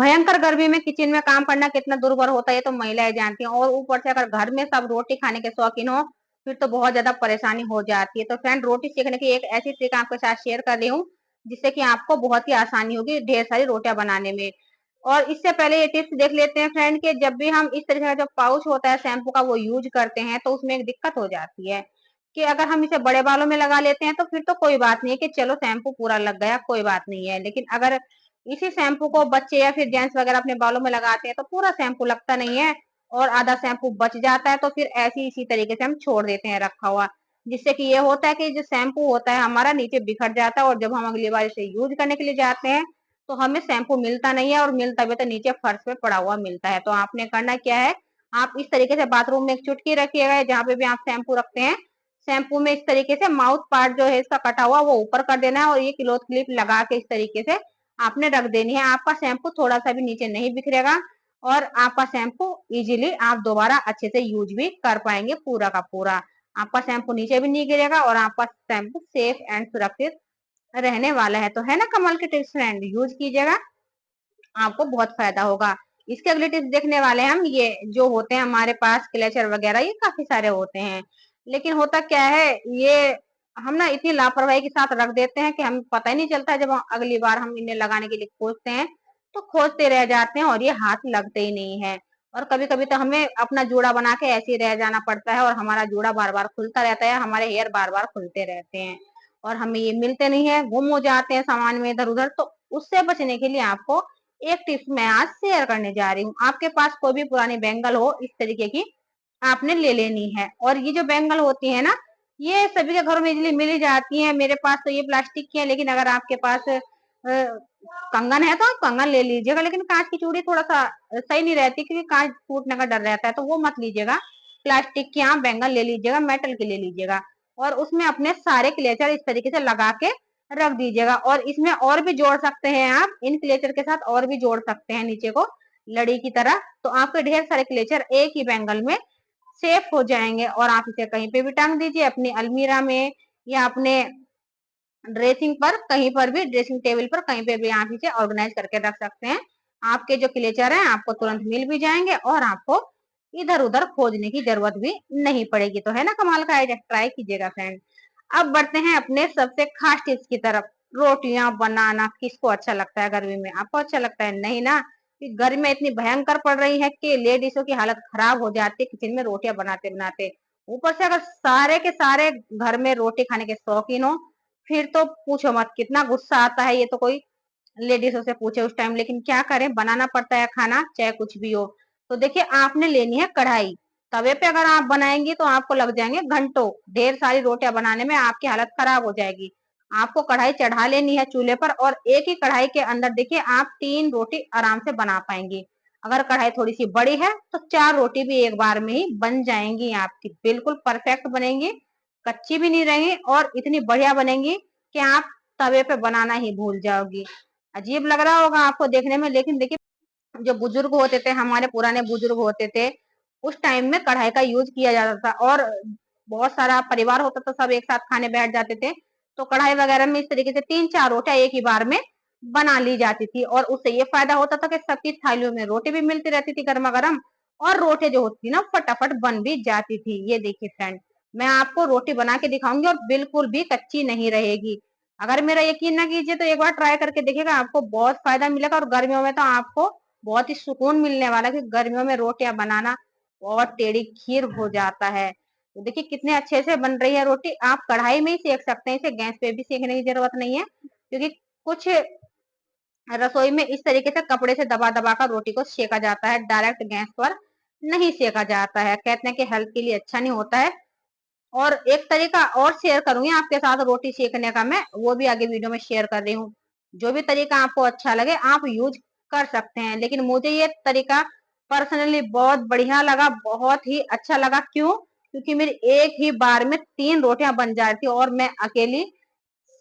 भयंकर गर्मी में किचन में काम करना कितना दुर्भर होता है ये तो महिलाएं जानती हैं, और ऊपर से अगर घर में सब रोटी खाने के शौकीन हो फिर तो बहुत ज्यादा परेशानी हो जाती है। तो फ्रेंड, रोटी सीखने की एक ऐसी ट्रिक आपके साथ शेयर कर रही हूँ जिससे कि आपको बहुत ही आसानी होगी ढेर सारी रोटियां बनाने में। और इससे पहले ये टिप्स देख लेते हैं फ्रेंड कि जब भी हम इस तरीके का जो पाउच होता है शैम्पू का वो यूज करते हैं तो उसमें एक दिक्कत हो जाती है कि अगर हम इसे बड़े बालों में लगा लेते हैं तो फिर तो कोई बात नहीं है कि चलो शैम्पू पूरा लग गया, कोई बात नहीं है। लेकिन अगर इसी शैम्पू को बच्चे या फिर जेंट्स वगैरह अपने बालों में लगाते हैं तो पूरा शैम्पू लगता नहीं है और आधा शैम्पू बच जाता है, तो फिर ऐसी इसी तरीके से हम छोड़ देते हैं रखा हुआ, जिससे कि ये होता है कि जो शैम्पू होता है हमारा नीचे बिखर जाता है और जब हम अगली बार इसे यूज करने के लिए जाते हैं तो हमें शैम्पू मिलता नहीं है, और मिलता भी तो नीचे फर्श पे पड़ा हुआ मिलता है। तो आपने करना क्या है, आप इस तरीके से बाथरूम में एक चुटकी रखिएगा जहाँ पे भी आप शैम्पू रखते हैं, शैम्पू में इस तरीके से माउथ पार्ट जो है इसका कटा हुआ वो ऊपर कर देना है और ये क्लॉथ क्लिप लगा के इस तरीके से आपने रख देनी है। आपका शैम्पू थोड़ा सा भी नीचे नहीं बिखरेगा और आपका शैम्पू इजीली आप दोबारा अच्छे से यूज भी कर पाएंगे पूरा का पूरा। आपका शैम्पू नीचे भी नहीं गिरेगा और आपका शैम्पू सेफ एंड सुरक्षित रहने वाला है। तो है ना कमाल के टिप्स फ्रेंड, यूज कीजिएगा, आपको बहुत फायदा होगा। इसके अगले टिप्स देखने वाले हैं हम, ये जो होते हैं हमारे पास क्लेचर वगैरह ये काफी सारे होते हैं, लेकिन होता क्या है ये हम ना इतनी लापरवाही के साथ रख देते हैं कि हमें पता ही नहीं चलता। जब अगली बार हम इन्हें लगाने के लिए खोजते हैं तो खोजते रह जाते हैं और ये हाथ लगते ही नहीं है। और कभी कभी तो हमें अपना जूड़ा बना के ऐसे ही रह जाना पड़ता है और हमारा जूड़ा बार बार खुलता रहता है, हमारे हेयर बार बार खुलते रहते हैं और हमें ये मिलते नहीं है, गुम हो जाते हैं सामान में इधर उधर। तो उससे बचने के लिए आपको एक टिप्स मैं आज शेयर करने जा रही हूँ। आपके पास कोई भी पुरानी बैंगल हो इस तरीके की आपने ले लेनी है, और ये जो बैंगल होती है ना ये सभी के घरों में इजीली मिल ही जाती है। मेरे पास तो ये प्लास्टिक की है, लेकिन अगर आपके पास कंगन है तो आप कंगन ले लीजिएगा, लेकिन कांच की चूड़ी थोड़ा सा सही नहीं रहती क्योंकि कांच टूटने का डर रहता है, तो वो मत लीजिएगा। प्लास्टिक की आप बैंगल ले लीजिएगा, मेटल की ले लीजिएगा और उसमें अपने सारे क्लेचर इस तरीके से लगा के रख दीजिएगा। और इसमें और भी जोड़ सकते हैं आप, इन क्लेचर के साथ और भी जोड़ सकते हैं नीचे को लड़ी की तरह, तो आपके ढेर सारे क्लेचर एक ही बैंगल में सेफ हो जाएंगे। और आप इसे कहीं पे भी टांग दीजिए, अपनी अलमीरा में या अपने ड्रेसिंग पर, कहीं पर भी ड्रेसिंग टेबल पर कहीं पे भी आप इसे ऑर्गेनाइज करके रख सकते हैं। आपके जो क्लेचर हैं आपको तुरंत मिल भी जाएंगे और आपको इधर उधर खोजने की जरूरत भी नहीं पड़ेगी। तो है ना कमाल का आइडिया, ट्राई कीजिएगा फ्रेंड। अब बढ़ते हैं अपने सबसे खास टिप्स की तरफ। रोटियां बनाना किसको अच्छा लगता है गर्मी में? आपको अच्छा लगता है? नहीं ना, कि गर्मी में इतनी भयंकर पड़ रही है कि लेडीजों की हालत खराब हो जाती है किचन में रोटियां बनाते बनाते। ऊपर से अगर सारे के सारे घर में रोटी खाने के शौकीन हो फिर तो पूछो मत, कितना गुस्सा आता है ये तो कोई लेडीजों से पूछे उस टाइम। लेकिन क्या करें, बनाना पड़ता है खाना चाहे कुछ भी हो। तो देखिए आपने लेनी है कढ़ाई। तवे पे अगर आप बनाएंगी तो आपको लग जाएंगे घंटों, ढेर सारी रोटियां बनाने में आपकी हालत खराब हो जाएगी। आपको कढ़ाई चढ़ा लेनी है चूल्हे पर और एक ही कढ़ाई के अंदर देखिए आप 3 रोटी आराम से बना पाएंगी। अगर कढ़ाई थोड़ी सी बड़ी है तो 4 रोटी भी एक बार में ही बन जाएंगी आपकी, बिल्कुल परफेक्ट बनेंगी, कच्ची भी नहीं रहेंगी और इतनी बढ़िया बनेंगी कि आप तवे पे बनाना ही भूल जाओगी। अजीब लग रहा होगा आपको देखने में, लेकिन देखिए जो बुजुर्ग होते थे, हमारे पुराने बुजुर्ग होते थे, उस टाइम में कढ़ाई का यूज किया जाता था और बहुत सारा परिवार होता था, सब एक साथ खाने बैठ जाते थे तो कढ़ाई वगैरह में इस तरीके से 3-4 रोटियां एक ही बार में बना ली जाती थी। और उससे ये फायदा होता था कि सबकी थालियों में रोटी भी मिलती रहती थी गर्मा गर्म, और रोटी जो होती थी ना फटाफट बन भी जाती थी। ये देखिए फ्रेंड, मैं आपको रोटी बना के दिखाऊंगी और बिल्कुल भी कच्ची नहीं रहेगी। अगर मेरा यकीन ना कीजिए तो एक बार ट्राई करके देखिएगा, आपको बहुत फायदा मिलेगा। और गर्मियों में तो आपको बहुत ही सुकून मिलने वाला है, क्योंकि गर्मियों में रोटियां बनाना बहुत टेढ़ी खीर हो जाता है। तो देखिए कितने अच्छे से बन रही है रोटी। आप कढ़ाई में ही सेक सकते हैं इसे, गैस पे भी सेकने की जरूरत नहीं है, क्योंकि कुछ रसोई में इस तरीके से कपड़े से दबा दबा कर रोटी को सेका जाता है, डायरेक्ट गैस पर नहीं सेका जाता है। कहते हैं कि हेल्थ के लिए अच्छा नहीं होता है। और एक तरीका और शेयर करूंगी आपके साथ रोटी सेकने का, मैं वो भी आगे वीडियो में शेयर कर रही हूँ। जो भी तरीका आपको अच्छा लगे आप यूज कर सकते हैं, लेकिन मुझे ये तरीका पर्सनली बहुत बढ़िया लगा, बहुत ही अच्छा लगा। क्यों? क्योंकि मेरी एक ही बार में 3 रोटियां बन जा रही थी और मैं अकेली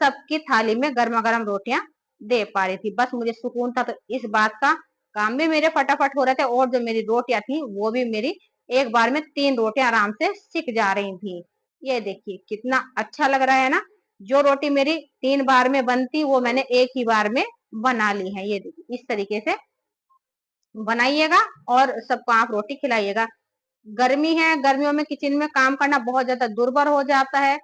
सबकी थाली में गर्मा गर्म रोटियां दे पा रही थी। बस मुझे सुकून था तो इस बात का, काम भी मेरे फटाफट हो रहे थे और जो मेरी रोटियां थी वो भी मेरी एक बार में 3 रोटियां आराम से सिक जा रही थी। ये देखिए कितना अच्छा लग रहा है ना, जो रोटी मेरी 3 बार में बनती वो मैंने एक ही बार में बना ली है। ये देखिए इस तरीके से बनाइएगा और सबको आप रोटी खिलाइएगा। गर्मी है, गर्मियों में किचन में काम करना बहुत ज्यादा दुर्भर हो जाता है।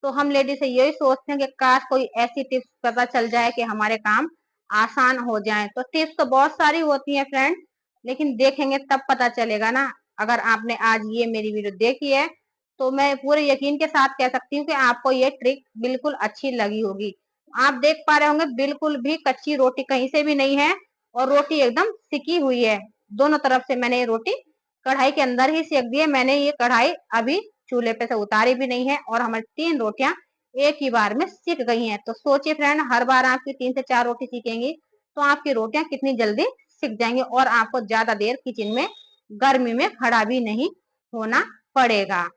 तो हम लेडीज से यही सोचते हैं कि काश कोई ऐसी टिप्स पता चल जाए कि हमारे काम आसान हो जाए। तो टिप्स तो बहुत सारी होती है फ्रेंड, लेकिन देखेंगे तब पता चलेगा ना। अगर आपने आज ये मेरी वीडियो देखी है तो मैं पूरे यकीन के साथ कह सकती हूँ कि आपको ये ट्रिक बिल्कुल अच्छी लगी होगी। आप देख पा रहे होंगे बिल्कुल भी कच्ची रोटी कहीं से भी नहीं है और रोटी एकदम सिकी हुई है। दोनों तरफ से मैंने ये रोटी कढ़ाई के अंदर ही सेक दिए। मैंने ये कढ़ाई अभी चूल्हे पे से उतारी भी नहीं है और हमारी 3 रोटियां एक ही बार में सिक गई हैं। तो सोचिए फ्रेंड, हर बार आपकी 3 से 4 रोटी सीखेंगी तो आपकी रोटियां कितनी जल्दी सिक जाएंगी और आपको ज्यादा देर किचन में गर्मी में खड़ा भी नहीं होना पड़ेगा।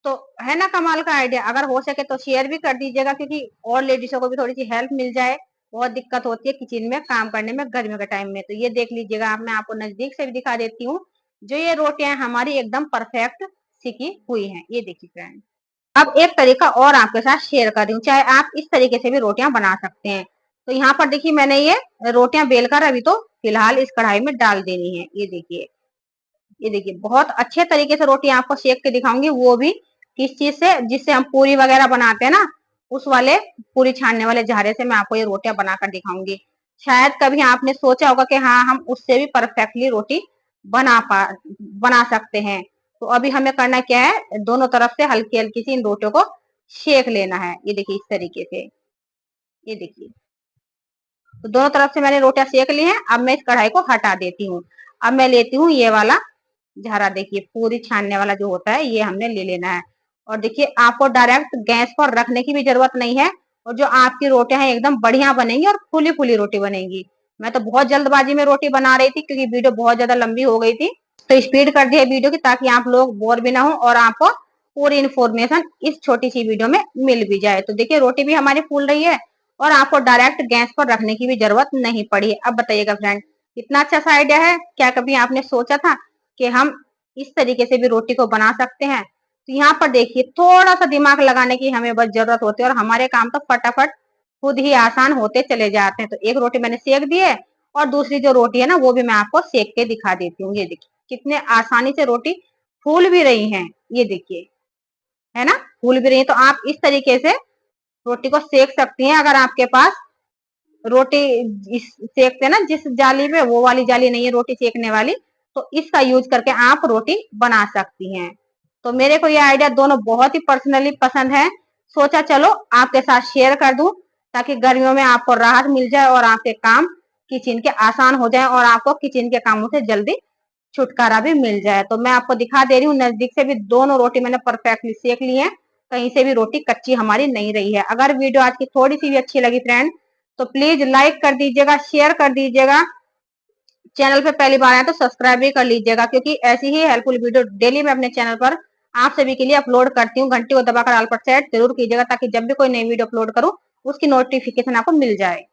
तो है ना कमाल का आइडिया। अगर हो सके तो शेयर भी कर दीजिएगा, क्योंकि और लेडीजों को भी थोड़ी सी हेल्प मिल जाए। बहुत दिक्कत होती है किचन में काम करने में गर्मियों के टाइम में। तो ये देख लीजिएगा, मैं आपको नजदीक से भी दिखा देती हूँ। जो ये रोटियां हमारी एकदम परफेक्ट सिकी हुई हैं। ये देखिए फ्रेंड, अब एक तरीका और आपके साथ शेयर कर रही हूँ, चाहे आप इस तरीके से भी रोटियां बना सकते हैं। तो यहाँ पर देखिए, मैंने ये रोटियां बेलकर अभी तो फिलहाल इस कढ़ाई में डाल देनी है। ये देखिए, ये देखिए बहुत अच्छे तरीके से रोटी आपको सेक के दिखाऊंगी, वो भी किस चीज से, जिससे हम पूरी वगैरह बनाते हैं ना, उस वाले पूरी छानने वाले झारे से मैं आपको ये रोटियां बनाकर दिखाऊंगी। शायद कभी आपने सोचा होगा कि हाँ, हम उससे भी परफेक्टली रोटी बना पा बना सकते हैं। तो अभी हमें करना क्या है, दोनों तरफ से हल्की हल्की सी इन रोटियों को सेक लेना है। ये देखिए इस तरीके से, ये देखिए। तो दोनों तरफ से मैंने रोटियां सेक ली हैं। अब मैं इस कढ़ाई को हटा देती हूँ। अब मैं लेती हूँ ये वाला झारा। देखिए पूरी छानने वाला जो होता है ये हमने ले लेना है। और देखिए, आपको डायरेक्ट गैस पर रखने की भी जरूरत नहीं है। और जो आपकी रोटियां हैं एकदम बढ़िया बनेंगी और फूली फूली रोटी बनेगी। मैं तो बहुत जल्दबाजी में रोटी बना रही थी क्योंकि वीडियो बहुत ज्यादा लंबी हो गई थी। तो स्पीड कर दिया वीडियो की, ताकि आप लोग बोर भी ना हो और आपको पूरी इन्फॉर्मेशन इस छोटी सी वीडियो में मिल भी जाए। तो देखिए रोटी भी हमारी फूल रही है और आपको डायरेक्ट गैस पर रखने की भी जरूरत नहीं पड़ी। अब बताइएगा फ्रेंड, कितना अच्छा सा आइडिया है। क्या कभी आपने सोचा था कि हम इस तरीके से भी रोटी को बना सकते हैं? तो यहाँ पर देखिए, थोड़ा सा दिमाग लगाने की हमें बस जरूरत होती है और हमारे काम तो फटाफट खुद ही आसान होते चले जाते हैं। तो एक रोटी मैंने सेक दी है और दूसरी जो रोटी है ना, वो भी मैं आपको सेक के दिखा देती हूँ। ये देखिए कितने आसानी से रोटी फूल भी रही है। ये देखिए, है ना, फूल भी रही है। तो आप इस तरीके से रोटी को सेक सकती हैं। अगर आपके पास रोटी सेकते हैं ना जिस जाली में, वो वाली जाली नहीं है रोटी सेकने वाली, तो इसका यूज करके आप रोटी बना सकती हैं। तो मेरे को ये आइडिया दोनों बहुत ही पर्सनली पसंद है। सोचा चलो आपके साथ शेयर कर दूं, ताकि गर्मियों में आपको राहत मिल जाए और आपके काम किचन के आसान हो जाए और आपको किचन के कामों से जल्दी छुटकारा भी मिल जाए। तो मैं आपको दिखा दे रही हूँ नजदीक से भी, दोनों रोटी मैंने परफेक्टली सेक ली है। कहीं से भी रोटी कच्ची हमारी नहीं रही है। अगर वीडियो आज की थोड़ी सी भी अच्छी लगी फ्रेंड, तो प्लीज लाइक कर दीजिएगा, शेयर कर दीजिएगा। चैनल पे पहली बार आए तो सब्सक्राइब भी कर लीजिएगा, क्योंकि ऐसी ही हेल्पफुल वीडियो डेली मैं अपने चैनल पर आप सभी के लिए अपलोड करती हूँ। घंटी को दबाकर ऑल पर सेट जरूर कीजिएगा, ताकि जब भी कोई नई वीडियो अपलोड करूँ उसकी नोटिफिकेशन आपको मिल जाए।